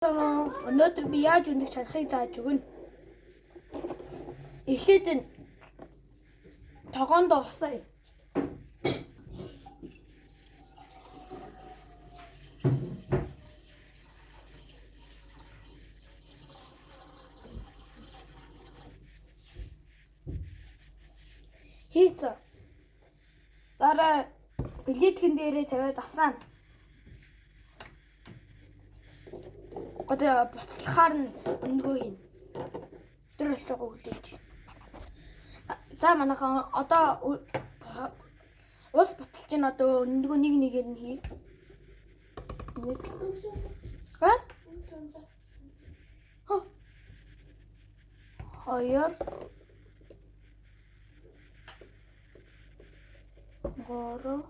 Өнөөдөр би яаж үндэх чадахыг зааж өгнө. Эхлээд энэ тогоондоо усаа. Хийцээ. Дараа билетхэн дээрээ тавиад асаана. Одоо буцлахаар нь өнгөө хийн. Тэр болж байгаа үлээж. За манайхан одоо ус буцалж ийн одоо өнгөө нэг нэгээр нь хий. Нэг. Хоёр. Гурав.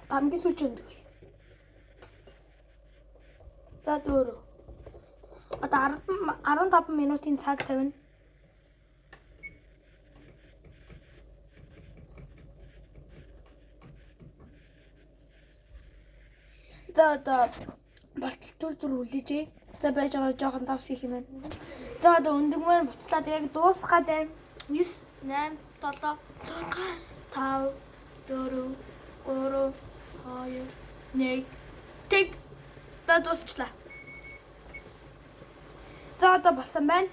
Хамгийн сүүлч өнгөө. За дөрөв. Одоо 15 минутын цаг тавина. За одоо болтол түр үлээжээ. За байж байгаа жоохон давс их юм байна. За одоо өндөг маань буцлаад яг дуусгаад байна. 9 8 7 6 5 4 3 2 1 тэг та дуусчлаа. За одоо болсон байна.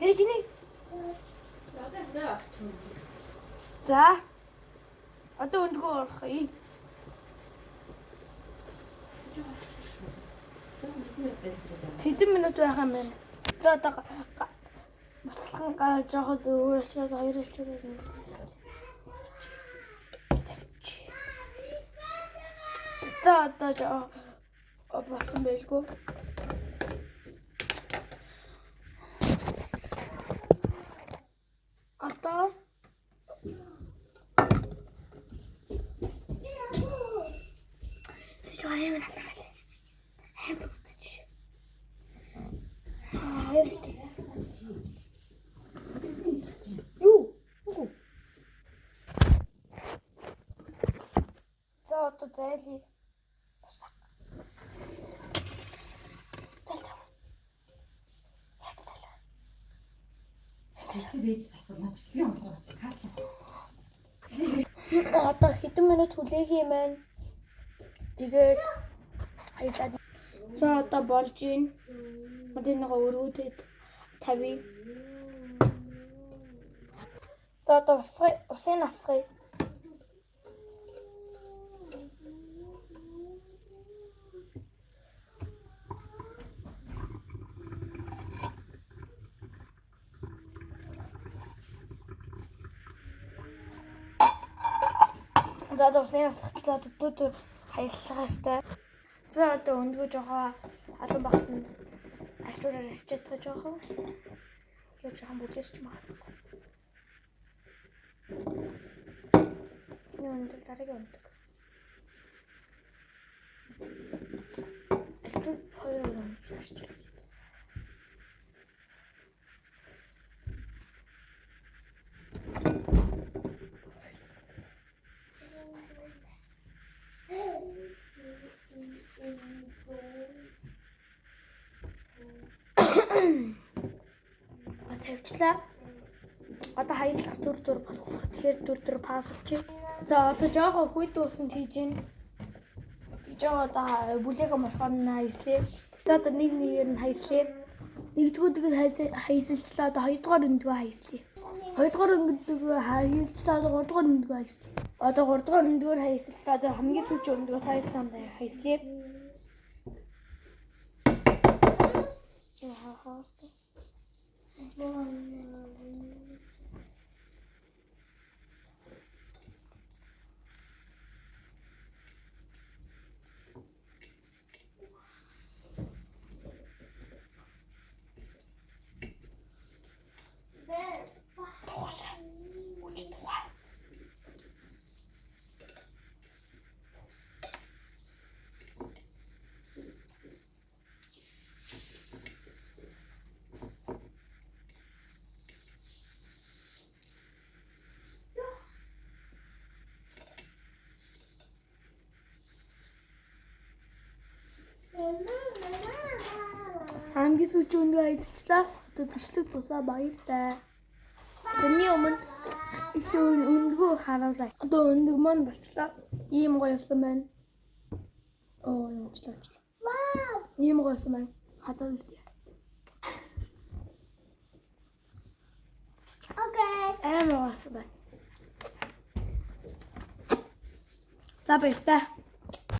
Ээжний. За. Одоо өндгөө орохъя. Хэдэн минут байх юм бэ? За одоо буслан жоохоо зүгээр очоод хоёр очоод за одоо болсон байлгүй. Одоо сэтгүүр юм байна. За одоо зайлий. Усаа. Тэлцээ. Бэж сасна бичлэгийн болгож катла. Одоо хэдэн минут хүлээх юм байна. Тэгээд хайлаад. За одоо болж гин. Одоо нэг өргөдөд тавь. За одоо усын насгая. За одоо усын насгачлаа дутууд хаяллах хэвээр. За одоо өндгөө жохоо алан багтанд альчуураар арчиж байгаа жохоо. Яа жоохон бүлээсч магадгүй. Өндөр дараагийн өндөг. Альчуур хоёр арчиж. Тавьчлаа. Одоо хаялах дүр болох. Тэгэхээр дүр паасалчих. За одоо жоохон хүйд дуусна хийж гин. Тэгж одоо бүлээгөө болохоор хайслээ. За одоо нэг нэгээр нь хайслээ. Нэгдүгээр хайсалчлаа. Одоо хоёрдугаар өндгөө хайслээ. Хоёрдугаар өндгөө хайсалчлаа. Одоо гуравдугаар өндгөө хайслээ. Одоо гуравдугаар өндгөөр хайсалчлаа. Одоо хамгийн сүүлч өндгөө тайлтанд хайслээ. Хамгийн сүүлийн өндөө ажиллаа. Одоо бичлэг тусаа баяртай. Тэрний өмнө их өндгөө харуулаа. Одоо өндөг маань болчлаа. Ийм гоё юусан байна. Оо юмчлаа. Вау! Ийм гоё юусан байна. Хадаа үлдээ. Окей. Амар гоё юусан байна. За баяртай.